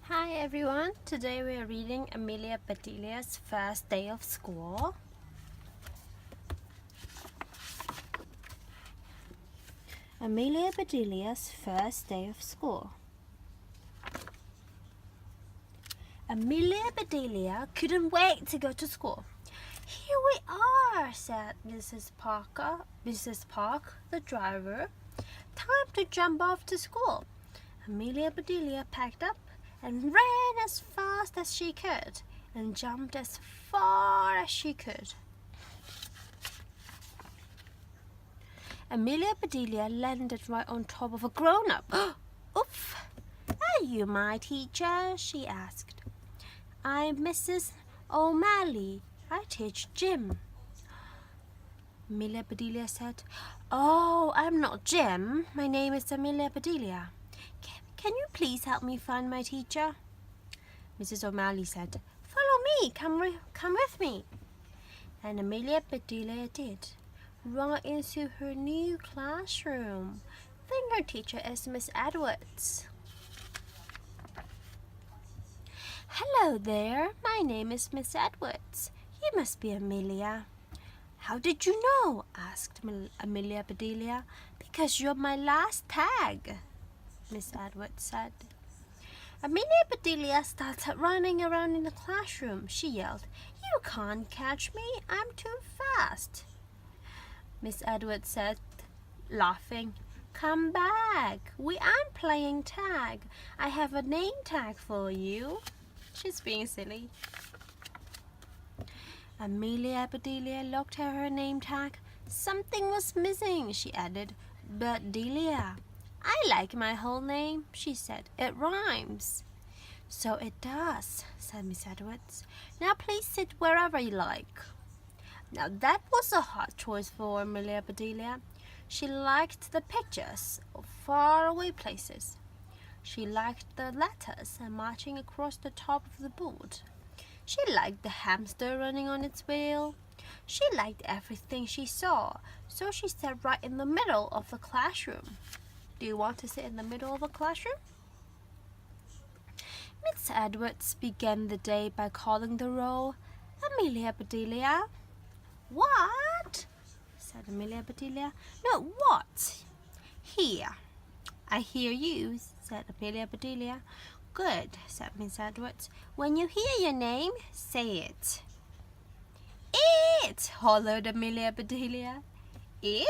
Hi everyone, today we are reading Amelia Bedelia's first day of school. Amelia Bedelia's first day of school. Amelia Bedelia couldn't wait to go to school. Here we are, said Mrs. Park, the driver. Time to jump off to school. Amelia Bedelia packed up and ran as fast as she could and jumped as far as she could. Amelia Bedelia landed right on top of a grown-up. Oof! Are you my teacher? She asked. I'm Mrs. O'Malley. I teach gym. Amelia Bedelia said, Oh, I'm not Jim. My name is Amelia Bedelia. Can you please help me find my teacher? Mrs. O'Malley said, Follow me, come with me. And Amelia Bedelia did, right into her new classroom. I think her teacher is Miss Edwards. Hello there, my name is Miss Edwards. You must be Amelia. How did you know? Asked Amelia Bedelia. Because you're my last tag, Miss Edwards said. Amelia Bedelia started running around in the classroom. She yelled, You can't catch me, I'm too fast. Miss Edwards said, laughing, Come back, we aren't playing tag. I have a name tag for you. She's being silly. Amelia Bedelia looked at her name tag. Something was missing, she added. Bedelia. I like my whole name, she said. It rhymes. So it does, said Miss Edwards. Now please sit wherever you like. Now that was a hard choice for Amelia Bedelia. She liked the pictures of faraway places. She liked the letters marching across the top of the board. She liked the hamster running on its wheel. She liked everything she saw, so she sat right in the middle of the classroom. Do you want to sit in the middle of the classroom? Miss Edwards began the day by calling the roll. Amelia Bedelia. What? Said Amelia Bedelia. No, what? Here. I hear you, said Amelia Bedelia. Good, said Miss Edwards. When you hear your name, say it. It, hollered Amelia Bedelia. It?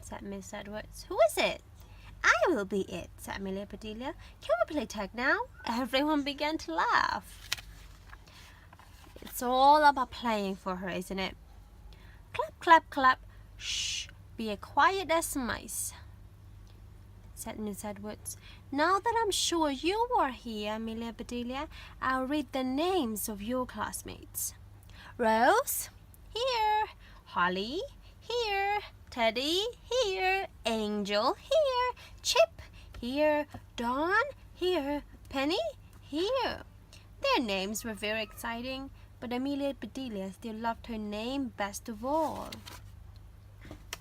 Said Miss Edwards. Who is it? I will be it, said Amelia Bedelia. Can we play tag now? Everyone began to laugh. It's all about playing for her, isn't it? Clap, clap, clap. Shh, be as quiet as mice, said Miss Edwards. Now that I'm sure you are here, Amelia Bedelia, I'll read the names of your classmates. Rose, here. Holly, here. Teddy, here. Angel, here. Chip, here. Dawn, here. Penny, here. Their names were very exciting, but Amelia Bedelia still loved her name best of all.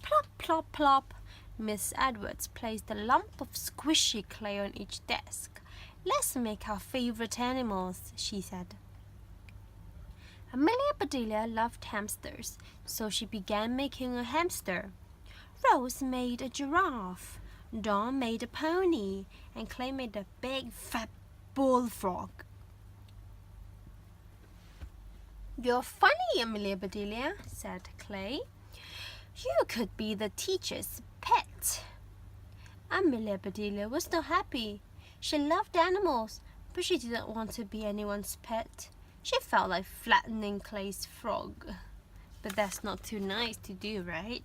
Plop, plop, plop. Miss Edwards placed a lump of squishy clay on each desk. Let's make our favorite animals, she said. Amelia Bedelia loved hamsters, so she began making a hamster. Rose made a giraffe, Dawn made a pony, and Clay made a big fat bullfrog. You're funny, Amelia Bedelia, said Clay. You could be the teacher's pet. Amelia Bedelia was not happy. She loved animals, but she didn't want to be anyone's pet. She felt like flattening Clay's frog. But that's not too nice to do, right?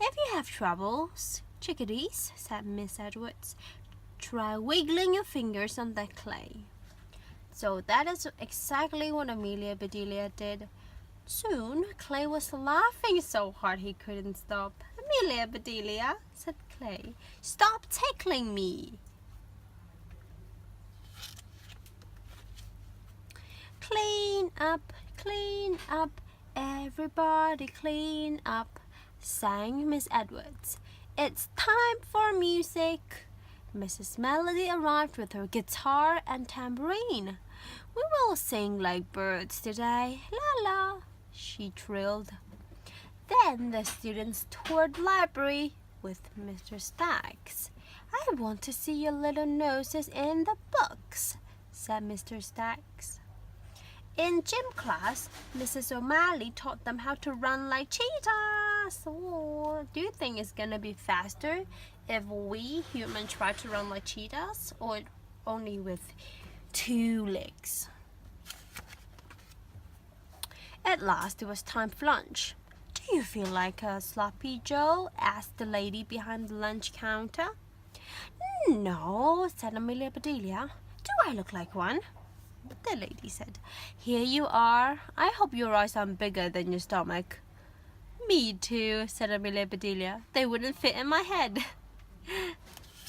If you have troubles, chickadees, said Miss Edwards, try wiggling your fingers on that clay. So that is exactly what Amelia Bedelia did. Soon, Clay was laughing so hard he couldn't stop. Amelia Bedelia, said Clay, stop tickling me. Clean up, everybody clean up, sang Miss Edwards. It's time for music. Mrs. Melody arrived with her guitar and tambourine. We will sing like birds today, la la, she trilled. Then the students toured the library with Mr. Staggs. I want to see your little noses in the books, said Mr. Staggs. In gym class, Mrs. O'Malley taught them how to run like cheetahs. Oh, do you think it's gonna be faster if we humans try to run like cheetahs, or only with 2 legs? At last, it was time for lunch. Do you feel like a sloppy Joe? Asked the lady behind the lunch counter. No, said Amelia Bedelia. Do I look like one? The lady said. Here you are. I hope your eyes aren't bigger than your stomach. Me too, said Amelia Bedelia. They wouldn't fit in my head.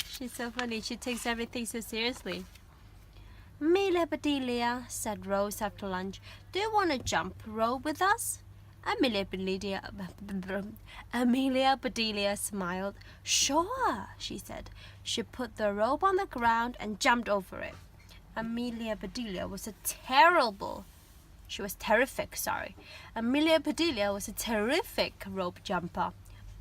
She's so funny. She takes everything so seriously. Amelia Bedelia, said Rose after lunch, do you want to jump rope with us? Amelia Bedelia smiled. Sure, she said. She put the rope on the ground and jumped over it. Amelia Bedelia was Amelia Bedelia was a terrific rope jumper.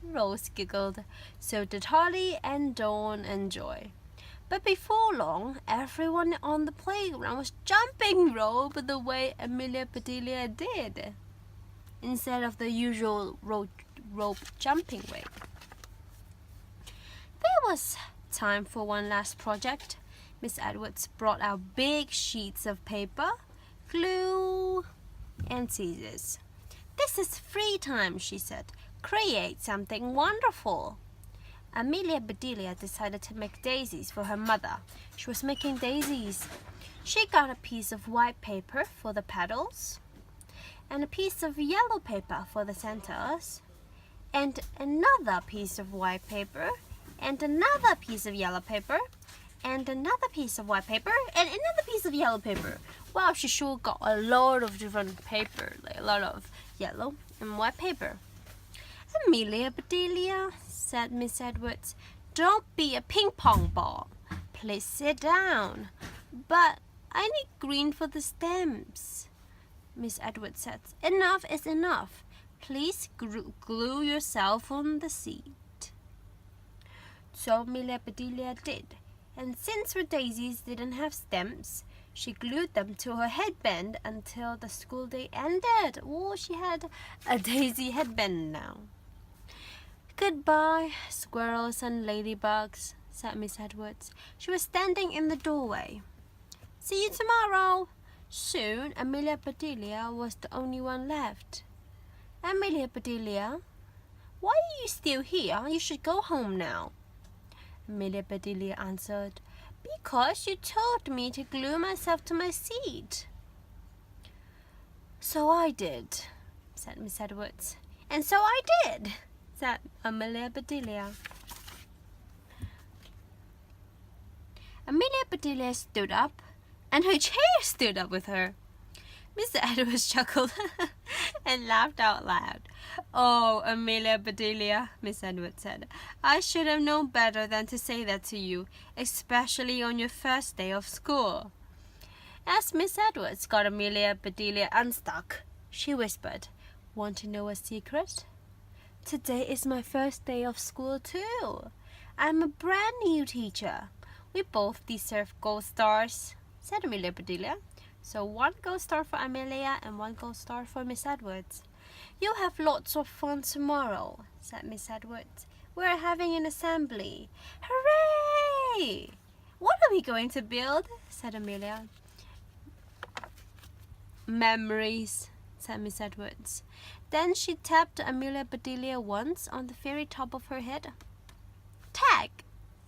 Rose giggled. So did Holly and Dawn and Joy. But before long, everyone on the playground was jumping rope the way Amelia Bedelia did, instead of the usual rope jumping way. There was time for one last project. Miss Edwards brought out big sheets of paper, glue, and scissors. This is free time, she said. Create something wonderful. Amelia Bedelia decided to make daisies for her mother. She was making daisies. She got a piece of white paper for the petals, and a piece of yellow paper for the centers, and another piece of white paper, and another piece of yellow paper, and another piece of white paper, and another piece of yellow paper. Wow, she sure got a lot of different paper, like a lot of yellow and white paper. Amelia Bedelia, said Miss Edwards, don't be a ping-pong ball. Please sit down. But I need green for the stems. Miss Edwards said, enough is enough. Please glue yourself on the seat. So Amelia Bedelia did. And since her daisies didn't have stems, she glued them to her headband until the school day ended. Oh, she had a daisy headband now. Goodbye, squirrels and ladybugs, said Miss Edwards. She was standing in the doorway. See you tomorrow. Soon, Amelia Bedelia was the only one left. Amelia Bedelia, why are you still here? You should go home now. Amelia Bedelia answered, because you told me to glue myself to my seat. So I did, said Miss Edwards. And so I did, said Amelia Bedelia. Amelia Bedelia stood up, and her chair stood up with her. Mr. Edwards chuckled and laughed out loud. Oh, Amelia Bedelia, Miss Edwards said, I should have known better than to say that to you, especially on your first day of school. As Miss Edwards got Amelia Bedelia unstuck, she whispered, want to know a secret? Today is my first day of school too. I'm a brand new teacher. We both deserve gold stars, said Amelia Bedelia. So 1 gold star for Amelia and 1 gold star for Miss Edwards. You'll have lots of fun tomorrow, said Miss Edwards. We're having an assembly. Hooray! What are we going to build? Said Amelia. Memories, said Miss Edwards. Then she tapped Amelia Bedelia once on the very top of her head. Tag,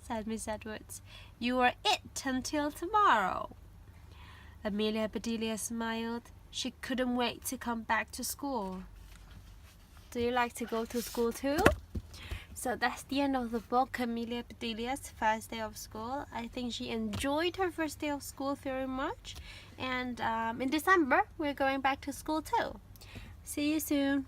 said Miss Edwards. You are it until tomorrow. Amelia Bedelia smiled. She couldn't wait to come back to school. Do you like to go to school too? So that's the end of the book, Amelia Bedelia's first day of school. I think she enjoyed her first day of school very much. And in December, we're going back to school too. See you soon.